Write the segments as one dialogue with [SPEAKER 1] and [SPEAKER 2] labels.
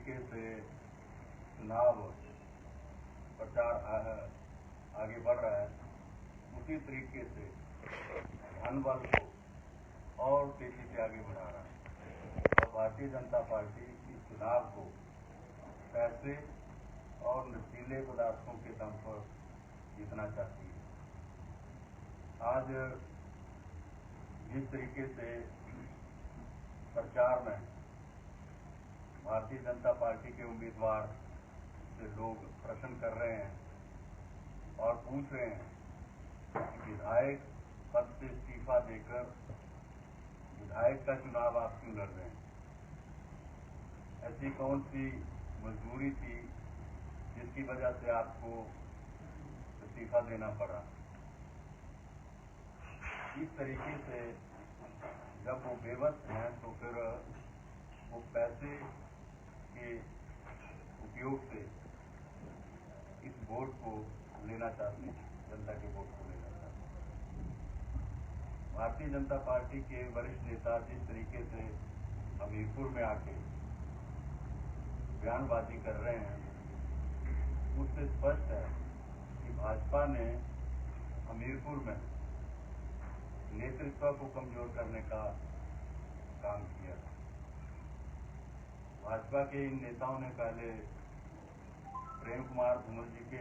[SPEAKER 1] तरीके से चुनाव प्रचार आगे बढ़ रहा है, उसी तरीके से धनबल को और तेजी से आगे बढ़ा रहा है। और भारतीय जनता पार्टी इस चुनाव को पैसे और नशीले पदार्थों के दम पर जीतना चाहती है। आज जिस तरीके से प्रचार में भारतीय जनता पार्टी के उम्मीदवार से लोग प्रश्न कर रहे हैं और पूछ रहे हैं कि विधायक पद से इस्तीफा देकर विधायक का चुनाव आप क्यों लड़ रहे हैं? ऐसी कौन सी मजबूरी थी जिसकी वजह से आपको इस्तीफा देना पड़ा? इस तरीके से जब वो बेबस हैं तो फिर वो पैसे के उपयोग से इस वोट को लेना चाहते हैं, जनता के वोट को लेना चाहते हैं। भारतीय जनता पार्टी के वरिष्ठ नेता जिस तरीके से हमीरपुर में आके बयानबाजी कर रहे हैं, उससे स्पष्ट है कि भाजपा ने हमीरपुर में नेतृत्व को कमजोर करने का काम किया। भाजपा के इन नेताओं ने पहले प्रेम कुमार धूमल जी के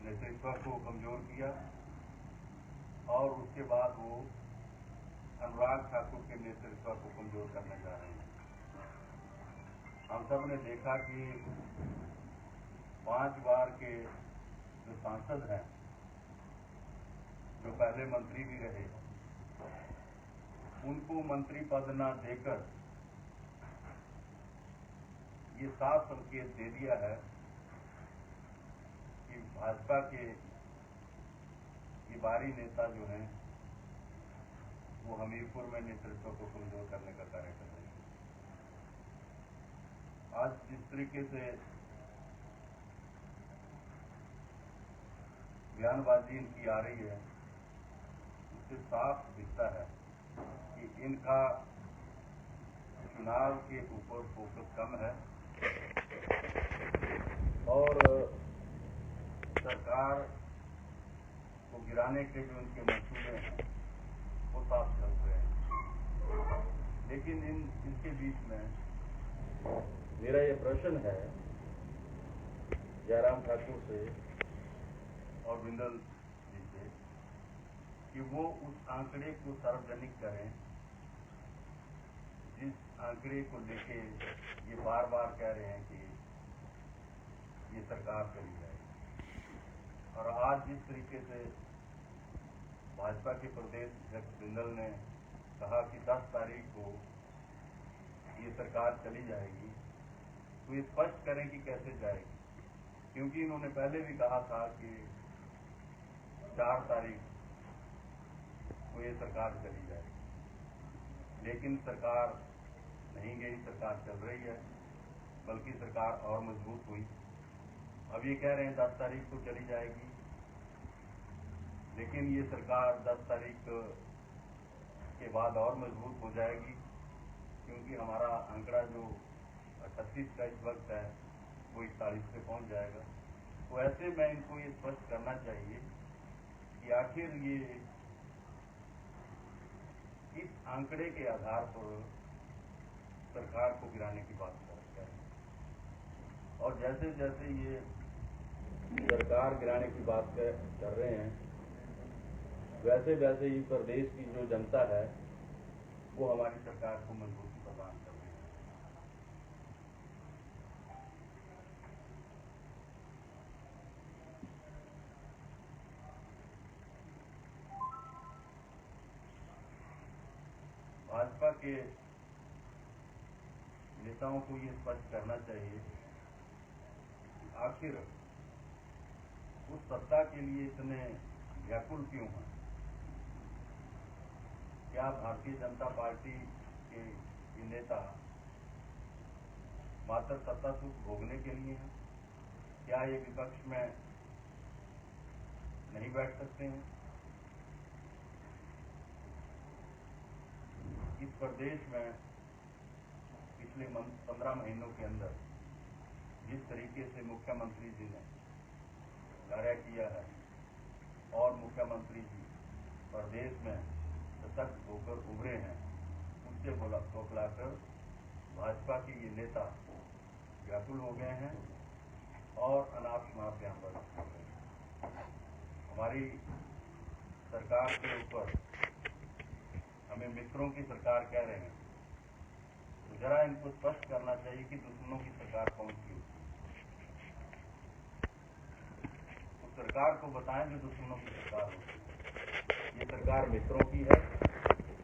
[SPEAKER 1] नेतृत्व को कमजोर किया और उसके बाद वो अनुराग ठाकुर के नेतृत्व को कमजोर करने जा रहे हैं। हम सब ने देखा कि 5 बार के जो सांसद हैं, जो पहले मंत्री भी रहे, उनको मंत्री पद न देकर ये साफ संकेत दे दिया है कि भाजपा के ये बारी नेता जो हैं वो हमीरपुर में नेतृत्व को कमजोर करने का कार्य कर रहे हैं। आज जिस तरीके से बयानबाजी इनकी आ रही है, उससे साफ दिखता है कि इनका चुनाव के ऊपर फोकस कम है और सरकार को गिराने के जो इनके मंसूबे हैं वो साफ चल रहे हैं। लेकिन इनके बीच में मेरा ये प्रश्न है जयराम ठाकुर से और बिंदल जी से कि वो उस आंकड़े को सार्वजनिक करें जिस आंकड़े को लेके ये बार बार कह रहे हैं कि ये सरकार चली जाएगी। और आज जिस तरीके से भाजपा के प्रदेश अध्यक्ष बिंदल ने कहा कि 10 तारीख को ये सरकार चली जाएगी, तो ये स्पष्ट करें कि कैसे जाएगी, क्योंकि इन्होंने पहले भी कहा था कि 4 तारीख को ये सरकार चली जाएगी, लेकिन सरकार नहीं गई, सरकार चल रही है, बल्कि सरकार और मजबूत हुई। अब ये कह रहे हैं 10 तारीख को चली जाएगी, लेकिन ये सरकार 10 तारीख के बाद और मजबूत हो जाएगी, क्योंकि हमारा आंकड़ा जो 38 का इस वक्त है वो 41 पे पहुंच जाएगा। तो ऐसे में इनको ये स्पष्ट करना चाहिए कि आखिर ये इस आंकड़े के आधार पर सरकार को गिराने की बात कर रहे हैं। और जैसे जैसे ये सरकार गिराने की बात कर रहे हैं, वैसे वैसे ही प्रदेश की जो जनता है वो हमारी सरकार को मजबूती प्रदान कर रही है। भाजपा के नेताओं को ये स्पष्ट करना चाहिए कि आखिर उस सत्ता के लिए इतने व्याकुल क्यों हैं। क्या भारतीय जनता पार्टी के ये नेता मात्र सत्ता सुख भोगने के लिए हैं? क्या ये विपक्ष में नहीं बैठ सकते हैं? इस प्रदेश में पिछले 15 महीनों के अंदर जिस तरीके से मुख्यमंत्री जी ने कार्य किया है और मुख्यमंत्री जी प्रदेश में सशक्त होकर उभरे हैं, उससे बौखलाकर भाजपा के ये नेता व्याकुल हो गए हैं और अनाप शनाप यहाँ पर हमारी सरकार के ऊपर हमें मित्रों की सरकार कह रहे हैं, तो जरा इनको स्पष्ट करना चाहिए कि दुश्मनों की सरकार कौन सी होती है। उस सरकार को बताएं जो दुश्मनों की सरकार होती है। ये सरकार मित्रों की है,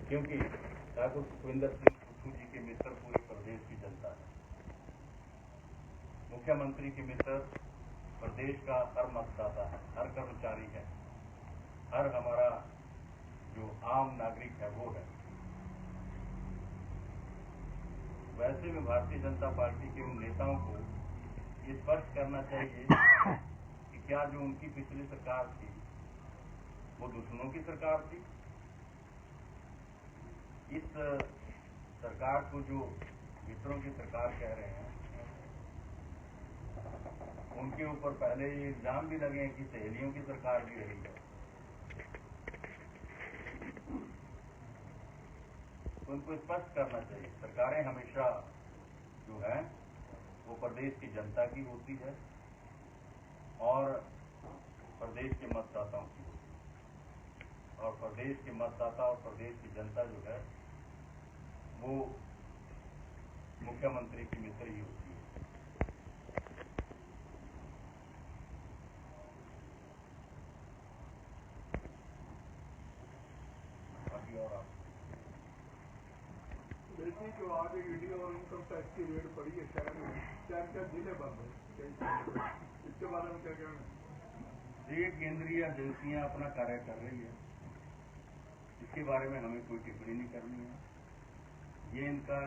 [SPEAKER 1] क्योंकि ठाकुर सुखविंदर सिंह सुक्खू जी के मित्र पूरे प्रदेश की जनता है। मुख्यमंत्री के मित्र प्रदेश का हर मतदाता है, हर कर्मचारी है, हर हमारा जो आम नागरिक है वो है। वैसे में भारतीय जनता पार्टी के उन नेताओं को ये स्पष्ट करना चाहिए कि क्या जो उनकी पिछली सरकार थी वो दुश्मनों की सरकार थी। इस सरकार को जो मित्रों की सरकार कह रहे हैं, उनके ऊपर पहले ये इल्जाम भी लगे हैं कि सहेलियों की सरकार भी रही है। तो उनको स्पष्ट करना चाहिए, सरकारें हमेशा जो है वो प्रदेश की जनता की होती है और प्रदेश के मतदाताओं की होती है, और प्रदेश के मतदाता और प्रदेश की जनता जो है वो मुख्यमंत्री की मित्र ही होती है। बाकी और आप
[SPEAKER 2] देखिए, जो आज ईडी और इनकम टैक्स की रेड पड़ी है शहर में, क्या जिले बंद है, इसके बारे में क्या कहना है?
[SPEAKER 1] ये केंद्रीय एजेंसियां अपना कार्य कर रही है, इसके बारे में हमें कोई टिप्पणी नहीं करनी है। ये इनका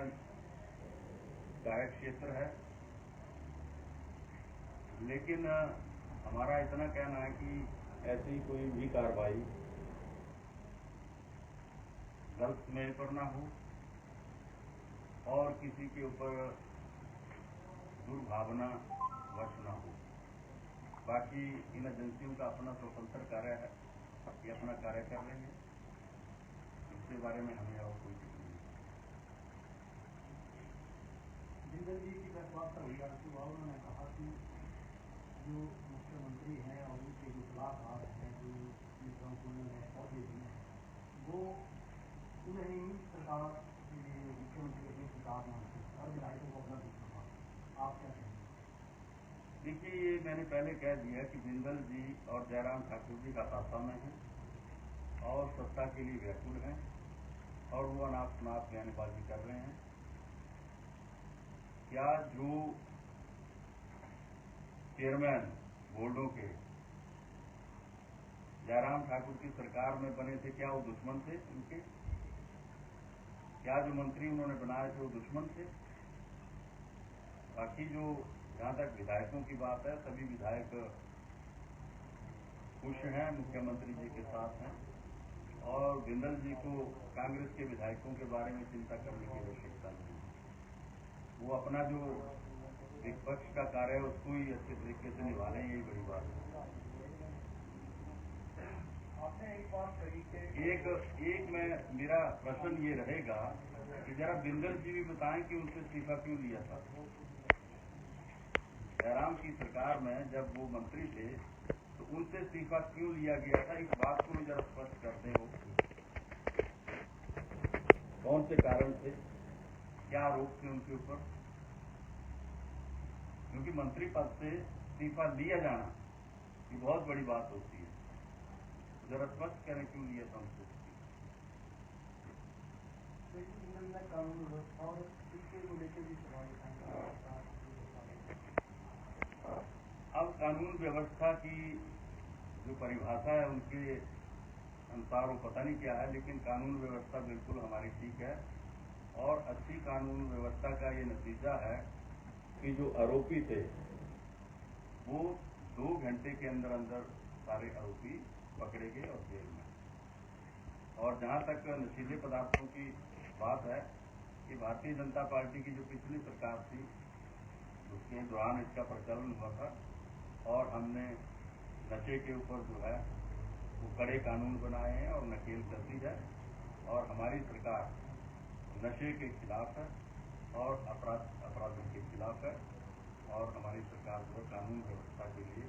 [SPEAKER 1] कार्य क्षेत्र है, लेकिन हमारा इतना कहना है कि ऐसी कोई भी कार्रवाई गलत समय पर ना हो और किसी के ऊपर दुर्भावना वश ना हो। बाकी इन एजेंसियों का अपना स्वतंत्र कार्य है, ये अपना कार्य कर रहे हैं, इसके बारे में हमें और कोई टिप्पणी नहीं।
[SPEAKER 3] जिंदल जी की वार्ता हुई आज सुबह, उन्होंने कहा कि जो मुख्यमंत्री हैं और उनके जो सलाहकार हैं, जो मित्रों को उन्होंने पौधे दिए हैं, वो उन्हें ही सरकार मुख्यमंत्री अपनी सरकार मानते हैं और विधायकों को अपना दुश्मन मानते। आप क्या कहेंगे?
[SPEAKER 1] देखिए, ये मैंने पहले कह दिया कि जिंदल जी और जयराम ठाकुर जी हताशा में हैं और सत्ता के लिए व्याकुल हैं और वो अनाप शनाप बयानबाजी कर रहे हैं। क्या जो चेयरमैन बोर्डों के जयराम ठाकुर की सरकार में बने थे, क्या वो दुश्मन थे उनके? क्या जो मंत्री उन्होंने बनाए थे वो दुश्मन थे? बाकी जो जहां तक विधायकों की बात है, सभी विधायक खुश हैं, मुख्यमंत्री जी के साथ हैं और जिंदल जी को कांग्रेस के विधायकों के बारे में चिंता करने की आवश्यकता नहीं है। वो अपना जो विपक्ष का कार्य है उसको ही अच्छे तरीके से निभा लें, यही बड़ी बात है।
[SPEAKER 3] आपने एक बात कही कि
[SPEAKER 1] एक में मेरा प्रश्न ये रहेगा कि जरा बिंदल जी भी बताएं कि उनसे इस्तीफा क्यों लिया था। जयराम की सरकार में जब वो मंत्री थे तो उनसे इस्तीफा क्यों लिया गया था, इस बात को भी जरा स्पष्ट कर दें। वो कौन से कारण थे, क्या आरोप थे उनके ऊपर? क्योंकि मंत्री पद से इस्तीफा लिया जाना ये बहुत बड़ी बात होती है, जरा स्पष्ट करें क्यों लिया था उनसे।
[SPEAKER 3] कानून व्यवस्था और टीके को लेकर भी सवाल उठाएंगे।
[SPEAKER 1] अब कानून व्यवस्था की जो परिभाषा है उनके अनुसार वो पता नहीं क्या है, लेकिन कानून व्यवस्था बिल्कुल हमारी ठीक है और अच्छी कानून व्यवस्था का ये नतीजा है कि जो आरोपी थे वो 2 घंटे के अंदर अंदर सारे आरोपी पकड़े गए और जेल में। और जहां तक नशीले पदार्थों की बात है, कि भारतीय जनता पार्टी की जो पिछली सरकार थी उसके दौरान इसका प्रचलन हुआ था और हमने नशे के ऊपर जो है वो कड़े कानून बनाए हैं और नकेल कसती है और हमारी सरकार नशे के खिलाफ है और अपराधों के खिलाफ है और हमारी सरकार जो है कानून व्यवस्था के लिए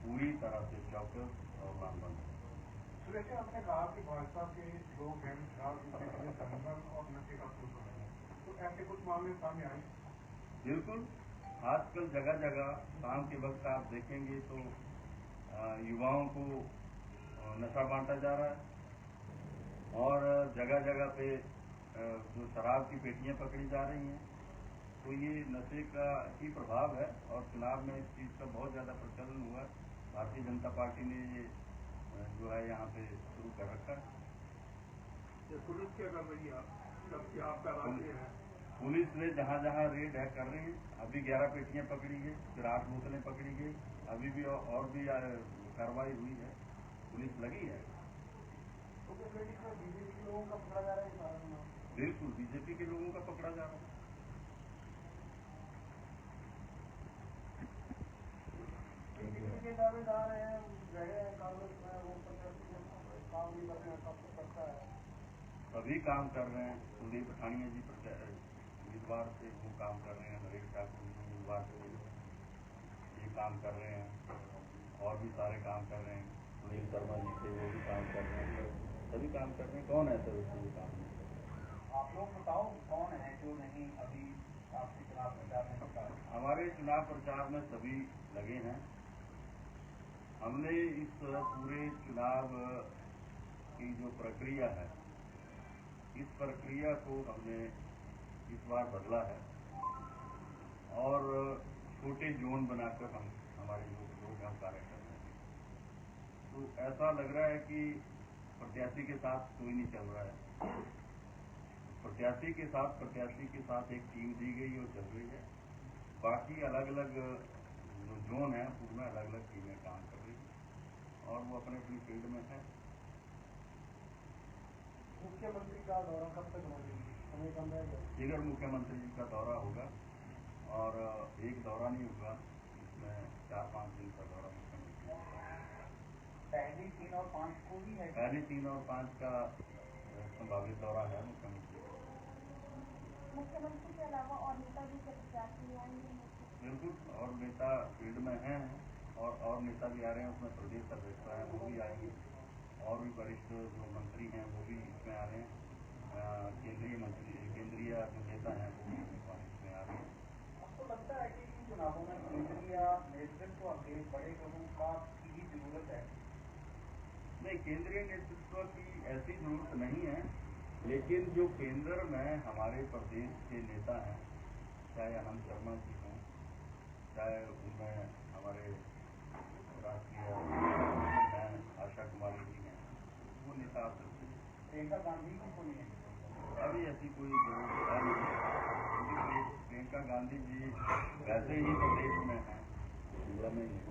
[SPEAKER 1] पूरी तरह से चौकस और लामबंद है।
[SPEAKER 2] सुरेश, आपने कहा कि भाजपा के लोग हैं शराब पीने के लिए दंगल और नशे का पुल है, तो ऐसे कुछ मामले सामने आए?
[SPEAKER 1] बिल्कुल, आजकल जगह जगह शाम के वक्त आप देखेंगे तो युवाओं को नशा बांटा जा रहा है और जगह जगह पे जो शराब की पेटियां पकड़ी जा रही हैं, तो ये नशे का ही प्रभाव है और चुनाव में इस चीज़ का बहुत ज़्यादा प्रचलन हुआ है। भारतीय जनता पार्टी ने ये जो है यहाँ पे शुरू कर रखा है।
[SPEAKER 2] पुलिस क्या कर रही है, जबकि आपका राज्य है?
[SPEAKER 1] पुलिस ने जहाँ जहाँ रेड है कर रही है। अभी 11 पेटियां पकड़ी गई, फिर 8 बोतलें पकड़ी गई, अभी भी और भी कार्रवाई हुई है, पुलिस लगी है।
[SPEAKER 3] तो बीजेपी के लोगों का पकड़ा जा रहा है?
[SPEAKER 1] बिल्कुल, बीजेपी के लोगों का पकड़ा जा रहा है।
[SPEAKER 3] के दावेदार हैं, गए कांग्रेस में, वो काम नहीं कर रहे हैं, सब कुछ करता है,
[SPEAKER 1] सभी काम कर रहे हैं। कुलदीप पठानिया जी उम्मीदवार थे, वो काम कर रहे हैं। नरेश ठाकुर जी उम्मीदवार थे, ये काम कर रहे हैं और भी सारे काम कर रहे हैं। सुनील शर्मा जी थे, वो भी काम कर रहे हैं, सभी काम कर रहे हैं। कौन है सर उसको भी काम नहीं कर रहे?
[SPEAKER 3] आप लोग बताओ कौन है जो नहीं अभी आपके चुनाव प्रचार में लगा?
[SPEAKER 1] हमारे चुनाव प्रचार में सभी लगे हैं। हमने इस पूरे चुनाव की जो प्रक्रिया है, इस प्रक्रिया को हमने इस बार बदला है और छोटे जोन बनाकर हमारे लोग हम कार्य कर रहे हैं। तो ऐसा लग रहा है कि प्रत्याशी के साथ कोई नहीं चल रहा है। प्रत्याशी के साथ एक टीम दी गई और चल रही है। बाकी अलग अलग जो जोन है उसमें अलग अलग टीमें काम कर रही हैं और वो अपने अपनी फील्ड में है।
[SPEAKER 3] मुख्यमंत्री का दौरा कब तक होगा? समय कम रहेगा?
[SPEAKER 1] इधर मुख्यमंत्री जी का दौरा होगा और एक दौरा नहीं होगा, इसमें 4-5 दिन का दौरा मुख्यमंत्री।
[SPEAKER 3] पहली 3 और 5 को भी है?
[SPEAKER 1] पहली 3 और 5 का संभावित दौरा है मुख्यमंत्री।
[SPEAKER 4] मुख्यमंत्री के अलावा और नेता भी प्रचार के लिए आएंगे?
[SPEAKER 1] बिल्कुल, और नेता फील्ड में हैं और नेता भी आ रहे हैं। उसमें प्रदेश अध्यक्ष हैं, वो भी आएंगे और भी वरिष्ठ जो मंत्री हैं वो भी इसमें आ रहे हैं। केंद्रीय जो नेता हैं वो भी इसमें आ रहे हैं।
[SPEAKER 3] आपको लगता है कि इन चुनावों में केंद्रीय नेतृत्व के बड़े लोगों का की ही जरूरत है?
[SPEAKER 1] नहीं, केंद्रीय नेतृत्व की ऐसी जरूरत नहीं है, लेकिन जो केंद्र में हमारे प्रदेश के नेता हैं, चाहे आनंद शर्मा जी हों, चाहे उनमें हमारे राष्ट्रीय हैं आशा कुमारी जी हैं, वो नेता आ सकते हैं।
[SPEAKER 3] प्रियंका गांधी की को नहीं है?
[SPEAKER 1] अभी ऐसी कोई जरूरत है नहीं, क्योंकि प्रियंका गांधी जी वैसे ही प्रदेश में हैं, शिमला में ही है।